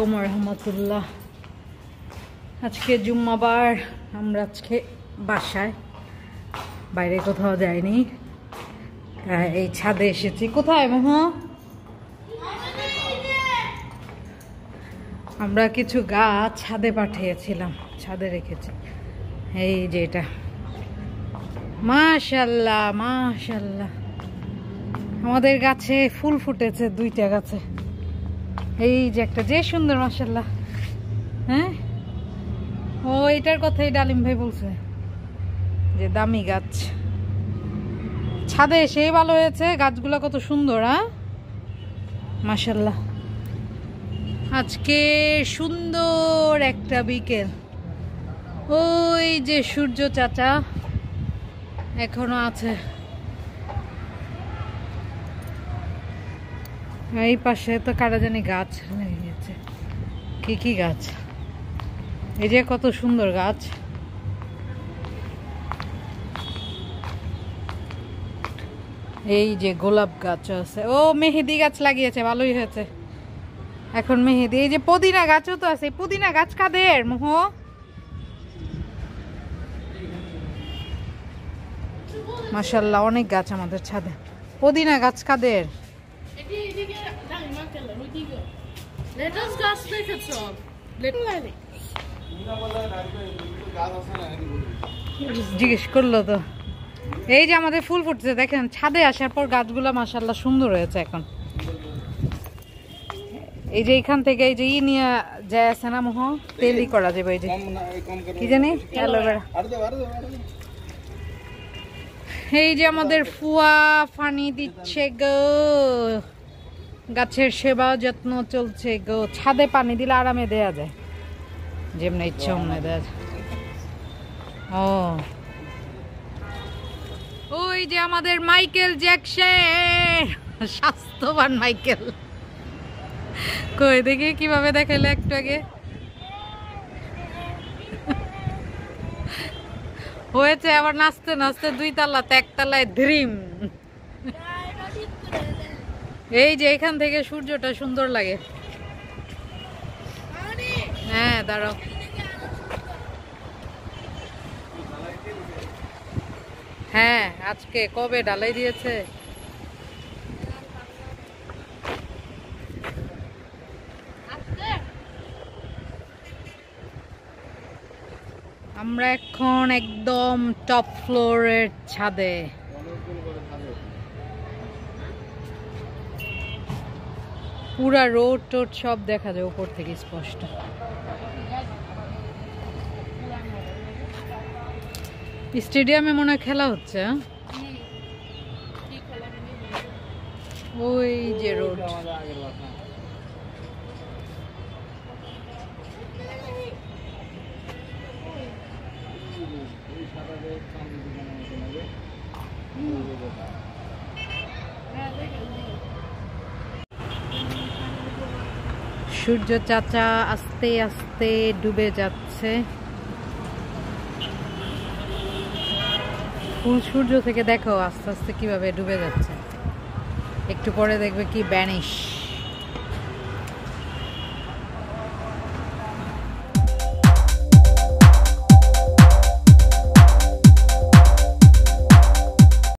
আলাইকুম ওয়া রাহমাতুল্লাহ। আজকে জুম্মাবার, আমরা আজকে বাসায়, বাইরে কোথাও যাইনি। এই ছাদে এসেছি। কোথায় মোহ? আমরা কিছু গাছ ছাদে পাঠিয়েছিলাম, ছাদে রেখেছি। এই যে এটা, মাশাআল্লাহ মাশাআল্লাহ, আমাদের গাছে ফুল ফুটেছে, 2টা গাছে। এই যে একটা, যে সুন্দর মাশাআল্লাহ। হ্যাঁ, ও এটার কথাই ডালিম ভাই বলছে যে দামি গাছ। ছাদে এসেই ভালো হয়েছে, গাছগুলো কত সুন্দর। হ্যাঁ মাশাআল্লাহ। আজকে সুন্দর একটা বিকেল। ওই যে সূর্য চাচা এখনো আছে। এই পাশে তো কারা জানি গাছ লাগিয়েছে, কি কি গাছ। এই যে কত সুন্দর গাছ। এই যে গোলাপ গাছ আছে। ও মেহেদি গাছ লাগিয়েছে, ভালোই হয়েছে। এখন মেহেদি। এই যে পুদিনা গাছও তো আছে। পুদিনা গাছ কাদের মোহ? মাশাআল্লাহ, অনেক গাছ আমাদের ছাদে। পুদিনা গাছ কাদের? জিজ্ঞেস করলো তো। এই যে আমাদের ফুল ফুটছে দেখেন, ছাদে আসার পর গাছগুলো মাশাআল্লাহ সুন্দর হয়েছে এখন। এই যে এখান থেকে এই যে নিয়ে যায় আছে না মোহ, তেলই করা যাবে। এই যে কি জানি, অ্যালোভেরা। এই যে আমাদের ফুয়া পানি দিচ্ছে গো, গাছের সেবা যত্ন চলছে গো। ছাদে পানি দিলে আরামে দেয়া যায়, যেমন ইচ্ছা অমনে দেয়া যায়। ও ওই যে আমাদের মাইকেল জ্যাকসন, স্বাস্থ্যবান মাইকেল। কই দেখি কিভাবে দেখাইলো একটু আগে। হয়েছে আবার নাচতে নাচতে 2 তলাতে 1 তলায় ড্রিম। এই যে এখান থেকে সূর্যটা সুন্দর লাগে। হ্যাঁ দাঁড়াও। হ্যাঁ আজকে কবে ঢালাই দিয়েছে? আমরা এখন একদম টপ ফ্লোরের ছাদে। পুরা রোড টোড সব দেখা যায় উপর থেকে স্পষ্ট। স্টেডিয়ামে মনে হয় খেলা হচ্ছে। ওই যে রোড। সূর্য চাচা আস্তে আস্তে ডুবে যাচ্ছে। ফুল সূর্য থেকে দেখো আস্তে আস্তে কিভাবে ডুবে যাচ্ছে। একটু পরে দেখবে কি ভ্যানিশ।